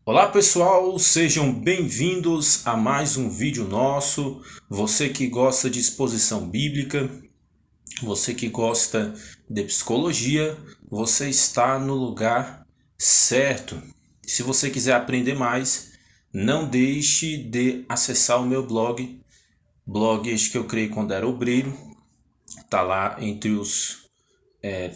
Olá pessoal, sejam bem-vindos a mais um vídeo nosso. Você que gosta de exposição bíblica, você que gosta de psicologia, você está no lugar certo. Se você quiser aprender mais, não deixe de acessar o meu blog este que eu criei quando era obreiro. Está lá entre os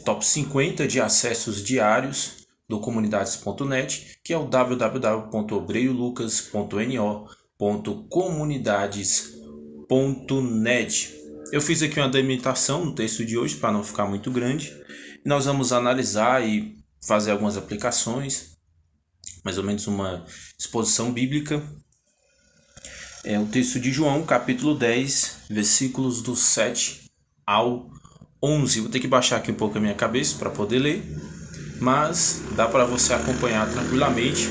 top 50 de acessos diários do comunidades.net, que é o www.obreiolucas.no.comunidades.net. Eu fiz aqui uma delimitação no texto de hoje para não ficar muito grande. Nós vamos analisar e fazer algumas aplicações, mais ou menos uma exposição bíblica. É o texto de João, capítulo 10, versículos do 7 ao 11. Vou ter que baixar aqui um pouco a minha cabeça para poder ler, mas dá para você acompanhar tranquilamente.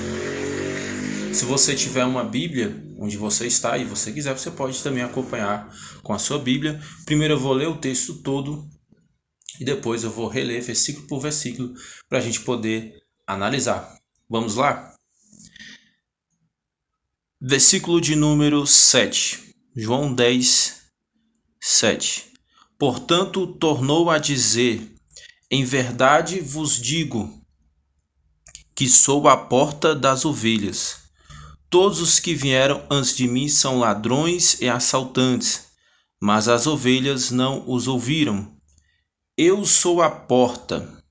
Se você tiver uma Bíblia onde você está e você quiser, você pode também acompanhar com a sua Bíblia. Primeiro eu vou ler o texto todo e depois eu vou reler versículo por versículo para a gente poder analisar. Vamos lá? Versículo de número 7. João 10, 7. Portanto, tornou a dizer: em verdade vos digo que sou a porta das ovelhas. Todos os que vieram antes de mim são ladrões e assaltantes, mas as ovelhas não os ouviram. Eu sou a porta.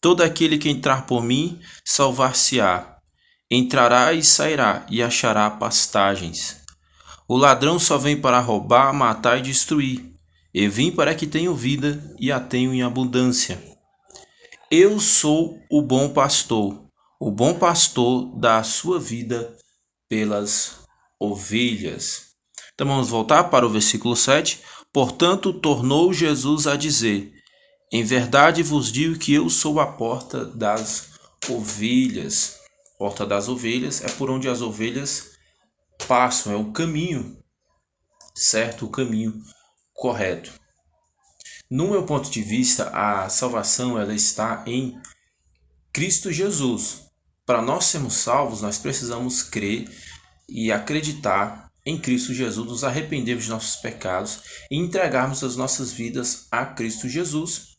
Todo aquele que entrar por mim salvar-se-á. Entrará e sairá e achará pastagens. O ladrão só vem para roubar, matar e destruir. Eu vim para que tenham vida e a tenham em abundância. Eu sou o bom pastor. O bom pastor dá a sua vida pelas ovelhas. Então vamos voltar para o versículo 7. Portanto, tornou Jesus a dizer: em verdade vos digo que eu sou a porta das ovelhas. Porta das ovelhas é por onde as ovelhas passam, é o caminho certo, o caminho correto. No meu ponto de vista, a salvação ela está em Cristo Jesus. Para nós sermos salvos, nós precisamos crer e acreditar em Cristo Jesus, nos arrependermos de nossos pecados e entregarmos as nossas vidas a Cristo Jesus.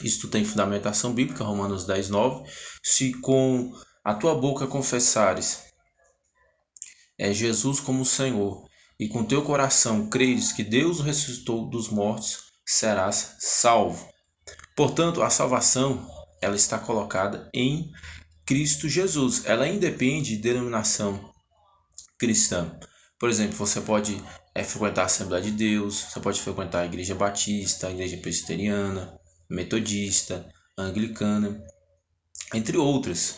Isto tem fundamentação bíblica, Romanos 10, 9. Se com a tua boca confessares Jesus como Senhor e com teu coração creres que Deus o ressuscitou dos mortos, serás salvo. Portanto, a salvação ela está colocada em Cristo Jesus. Ela independe de denominação cristã. Por exemplo, você pode frequentar a Assembleia de Deus, você pode frequentar a Igreja Batista, a Igreja Presbiteriana, Metodista, Anglicana, entre outras.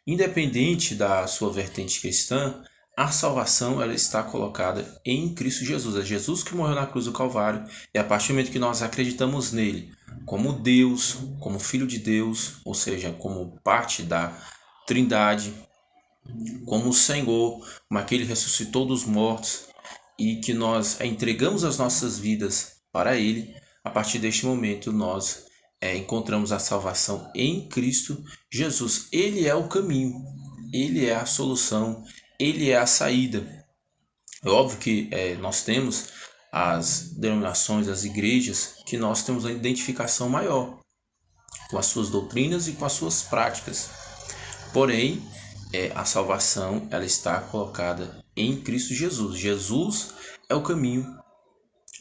Independente da sua vertente cristã, a salvação ela está colocada em Cristo Jesus. É Jesus que morreu na cruz do Calvário e a partir do momento que nós acreditamos nele como Deus, como Filho de Deus, ou seja, como parte da Trindade, como o Senhor, como aquele que ressuscitou dos mortos e que nós entregamos as nossas vidas para Ele, a partir deste momento nós encontramos a salvação em Cristo Jesus. Ele é o caminho, Ele é a solução, Ele é a saída. É óbvio que nós temos as denominações, as igrejas, que nós temos uma identificação maior com as suas doutrinas e com as suas práticas. Porém, a salvação ela está colocada em Cristo Jesus. Jesus é o caminho,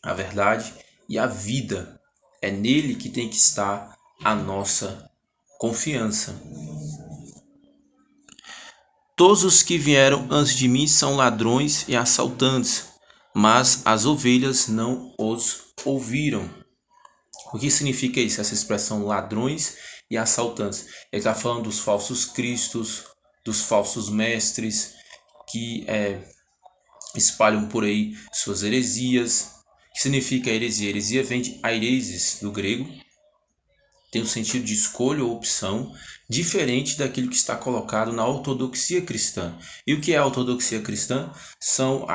a verdade e a vida. É nele que tem que estar a nossa confiança. Todos os que vieram antes de mim são ladrões e assaltantes, mas as ovelhas não os ouviram. O que significa isso? Essa expressão ladrões e assaltantes. Ele está falando dos falsos cristos, dos falsos mestres que espalham por aí suas heresias. O que significa heresia? Heresia vem de airesis, do grego. Tem o sentido de escolha ou opção, diferente daquilo que está colocado na ortodoxia cristã. E o que é a ortodoxia cristã? São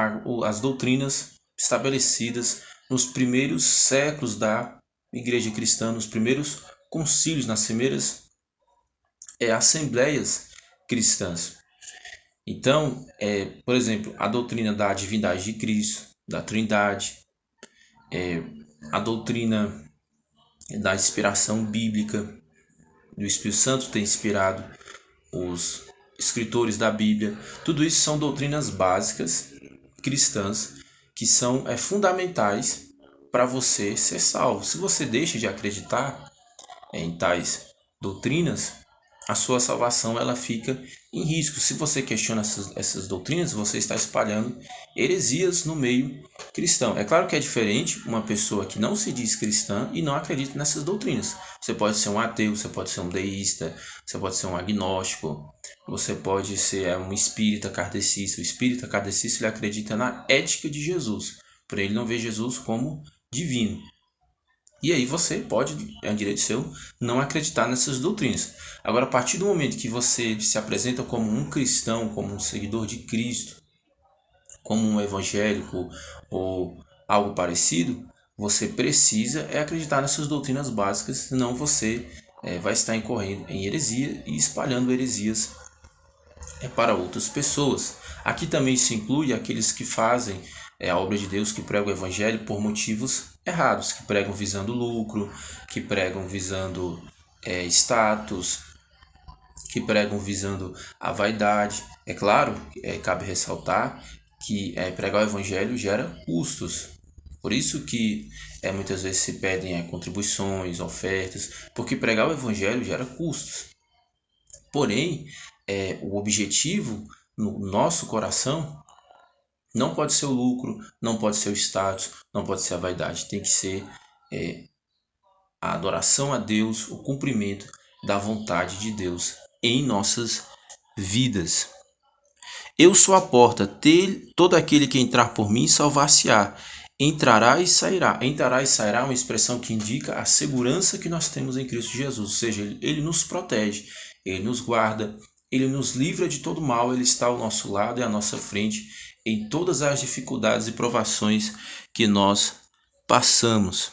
as doutrinas estabelecidas nos primeiros séculos da igreja cristã, nos primeiros concílios, nas primeiras assembleias cristãs. Então, por exemplo, a doutrina da divindade de Cristo, da Trindade, a doutrina da inspiração bíblica, do Espírito Santo ter inspirado os escritores da Bíblia, tudo isso são doutrinas básicas cristãs que são fundamentais para você ser salvo. Se você deixa de acreditar em tais doutrinas, a sua salvação ela fica em risco. Se você questiona essas doutrinas, você está espalhando heresias no meio cristão. É claro que é diferente uma pessoa que não se diz cristã e não acredita nessas doutrinas. Você pode ser um ateu, você pode ser um deísta, você pode ser um agnóstico, você pode ser um espírita kardecista. O espírita kardecista ele acredita na ética de Jesus, por ele não vê Jesus como divino. E aí você pode, é um direito seu, não acreditar nessas doutrinas. Agora, a partir do momento que você se apresenta como um cristão, como um seguidor de Cristo, como um evangélico ou algo parecido, você precisa acreditar nessas doutrinas básicas, senão você vai estar incorrendo em heresia e espalhando heresias para outras pessoas. Aqui também se inclui aqueles que fazem a obra de Deus, que pregam o evangelho por motivos errados, que pregam visando lucro, que pregam visando status, que pregam visando a vaidade. É claro, cabe ressaltar que pregar o evangelho gera custos. Por isso que muitas vezes se pedem contribuições, ofertas, porque pregar o evangelho gera custos. Porém, o objetivo no nosso coração não pode ser o lucro, não pode ser o status, não pode ser a vaidade. Tem que ser a adoração a Deus, o cumprimento da vontade de Deus em nossas vidas. Eu sou a porta, todo aquele que entrar por mim salvar-se-á. Entrará e sairá. Entrará e sairá é uma expressão que indica a segurança que nós temos em Cristo Jesus. Ou seja, ele nos protege, ele nos guarda, ele nos livra de todo mal, ele está ao nosso lado e à nossa frente em todas as dificuldades e provações que nós passamos.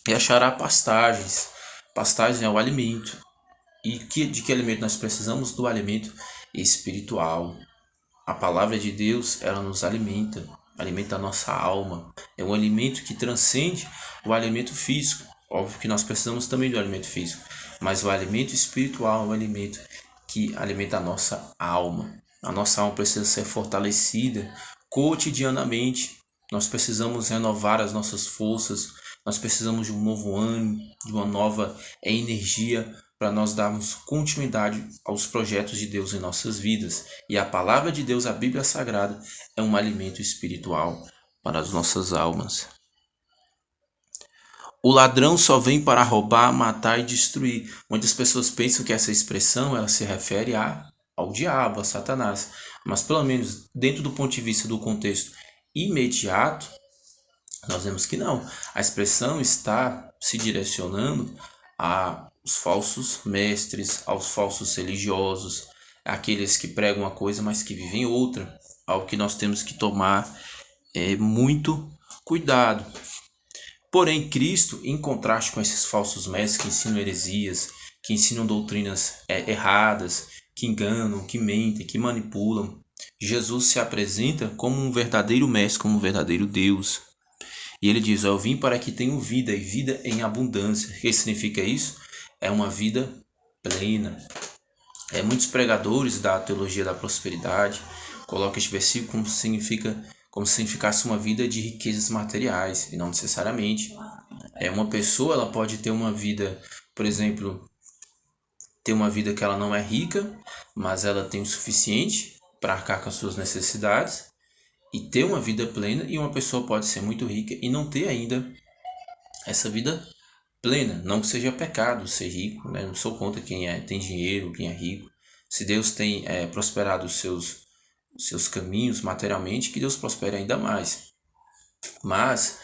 E achará pastagens. Pastagem é o alimento. E de que alimento nós precisamos? Do alimento espiritual. A palavra de Deus, ela nos alimenta, alimenta a nossa alma. É um alimento que transcende o alimento físico. Óbvio que nós precisamos também do alimento físico, mas o alimento espiritual é um alimento que alimenta a nossa alma. A nossa alma precisa ser fortalecida cotidianamente. Nós precisamos renovar as nossas forças, nós precisamos de um novo ânimo, de uma nova energia para nós darmos continuidade aos projetos de Deus em nossas vidas. E a palavra de Deus, a Bíblia Sagrada, é um alimento espiritual para as nossas almas. O ladrão só vem para roubar, matar e destruir. Muitas pessoas pensam que essa expressão ela se refere ao diabo, a Satanás. Mas pelo menos dentro do ponto de vista do contexto imediato, nós vemos que não. A expressão está se direcionando aos falsos mestres, aos falsos religiosos, aqueles que pregam uma coisa, mas que vivem outra. Algo que nós temos que tomar muito cuidado. Porém, Cristo, em contraste com esses falsos mestres que ensinam heresias, que ensinam doutrinas erradas, que enganam, que mentem, que manipulam, Jesus se apresenta como um verdadeiro mestre, como um verdadeiro Deus. E ele diz, eu vim para que tenham vida e vida em abundância. O que significa isso? É uma vida plena. Muitos pregadores da teologia da prosperidade colocam este versículo como se significasse uma vida de riquezas materiais, e não necessariamente. Uma pessoa ela pode ter uma vida, por exemplo, ter uma vida que ela não é rica, mas ela tem o suficiente para arcar com as suas necessidades, e ter uma vida plena, e uma pessoa pode ser muito rica e não ter ainda essa vida plena. Não que seja pecado ser rico, né? Não sou contra quem tem dinheiro, quem é rico. Se Deus tem prosperado os seus caminhos materialmente, que Deus prospere ainda mais. Mas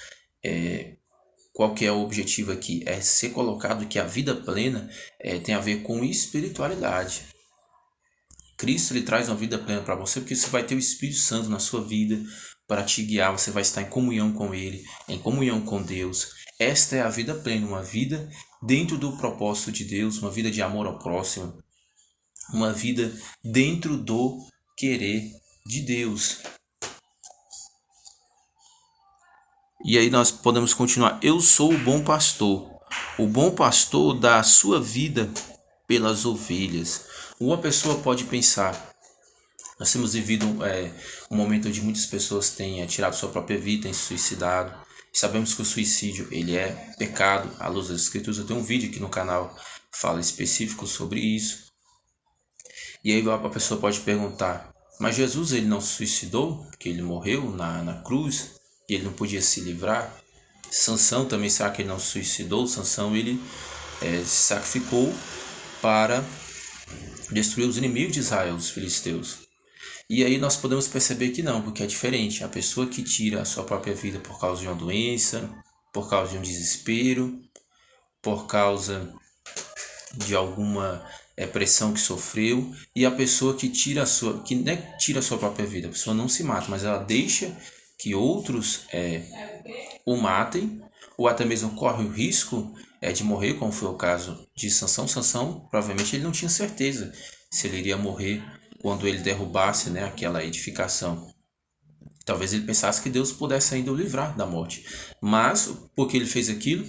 qual que é o objetivo aqui? É ser colocado que a vida plena tem a ver com espiritualidade. Cristo ele traz uma vida plena para você, porque você vai ter o Espírito Santo na sua vida para te guiar, você vai estar em comunhão com Ele, em comunhão com Deus. Esta é a vida plena, uma vida dentro do propósito de Deus, uma vida de amor ao próximo, uma vida dentro do querer de Deus. E aí nós podemos continuar. Eu sou o bom pastor. O bom pastor dá a sua vida pelas ovelhas. Uma pessoa pode pensar, nós temos vivido um momento onde muitas pessoas têm tirado sua própria vida, têm se suicidado. Sabemos que o suicídio ele é pecado à luz das Escrituras. Eu tenho um vídeo aqui no canal que fala específico sobre isso. E aí a pessoa pode perguntar, mas Jesus ele não se suicidou? Porque ele morreu na cruz e ele não podia se livrar? Sansão também, será que ele não se suicidou? Sansão ele se sacrificou para destruir os inimigos de Israel, os filisteus. E aí nós podemos perceber que não, porque é diferente. A pessoa que tira a sua própria vida por causa de uma doença, por causa de um desespero, por causa de alguma pressão que sofreu, e a pessoa que que não tira a sua própria vida, a pessoa não se mata, mas ela deixa que outros o matem, ou até mesmo corre o risco de morrer, como foi o caso de Sansão. Sansão, provavelmente ele não tinha certeza se ele iria morrer quando ele derrubasse aquela edificação. Talvez ele pensasse que Deus pudesse ainda o livrar da morte, mas porque ele fez aquilo,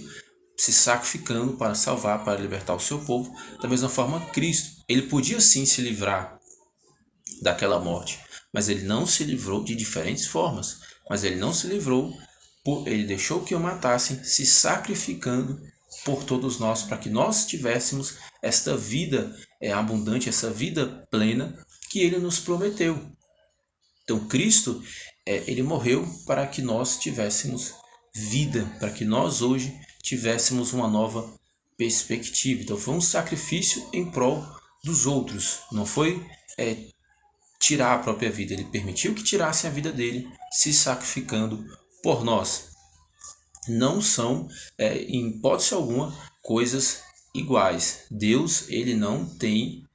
se sacrificando para salvar, para libertar o seu povo, da mesma forma Cristo, ele podia sim se livrar daquela morte, mas ele não se livrou de diferentes formas, mas ele não se livrou, ele deixou que o matassem, se sacrificando por todos nós, para que nós tivéssemos esta vida abundante, essa vida plena que ele nos prometeu. Então Cristo, ele morreu para que nós tivéssemos vida, para que nós hoje tivéssemos uma nova perspectiva. Então foi um sacrifício em prol dos outros, não foi tirar a própria vida. Ele permitiu que tirassem a vida dele, se sacrificando por nós. Não são, em hipótese alguma, coisas iguais. Deus ele não tem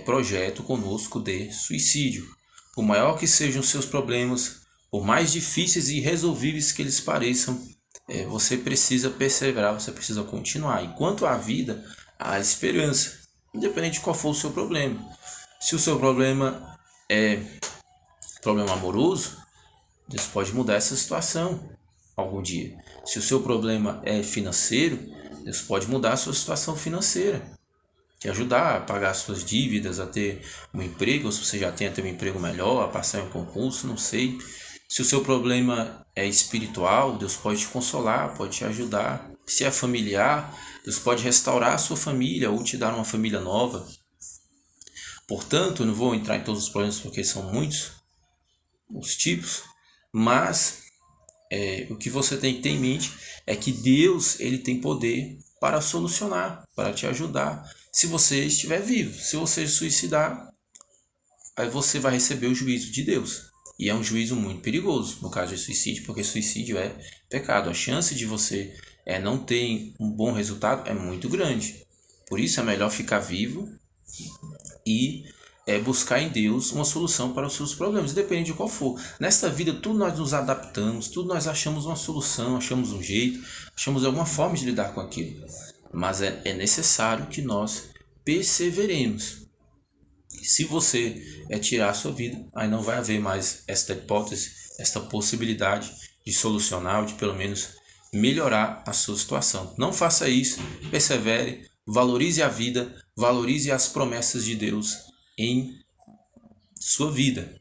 projeto conosco de suicídio. Por maior que sejam os seus problemas, por mais difíceis e irresolvíveis que eles pareçam, você precisa perseverar, você precisa continuar. Enquanto há vida, há esperança, independente de qual for o seu problema. Se o seu problema é problema amoroso, Deus pode mudar essa situação algum dia. Se o seu problema é financeiro, Deus pode mudar a sua situação financeira, te ajudar a pagar as suas dívidas, a ter um emprego, ou se você já tem até um emprego melhor, a passar em um concurso, não sei. Se o seu problema é espiritual, Deus pode te consolar, pode te ajudar. Se é familiar, Deus pode restaurar a sua família ou te dar uma família nova. Portanto, eu não vou entrar em todos os problemas porque são muitos os tipos, mas o que você tem que ter em mente é que Deus ele tem poder para solucionar, para te ajudar. Se você estiver vivo, se você suicidar, aí você vai receber o juízo de Deus. E é um juízo muito perigoso no caso de suicídio, porque suicídio é pecado. A chance de você não ter um bom resultado é muito grande. Por isso é melhor ficar vivo e buscar em Deus uma solução para os seus problemas, independente de qual for. Nesta vida, tudo nós nos adaptamos, tudo nós achamos uma solução, achamos um jeito, achamos alguma forma de lidar com aquilo. Mas é necessário que nós perseveremos. Se você tirar a sua vida, aí não vai haver mais esta hipótese, esta possibilidade de solucionar ou de pelo menos melhorar a sua situação. Não faça isso, persevere, valorize a vida, valorize as promessas de Deus em sua vida.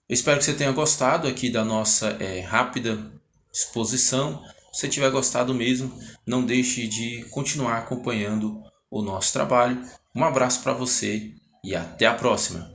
Eu espero que você tenha gostado aqui da nossa rápida exposição. Se você tiver gostado mesmo, não deixe de continuar acompanhando o nosso trabalho. Um abraço para você e até a próxima.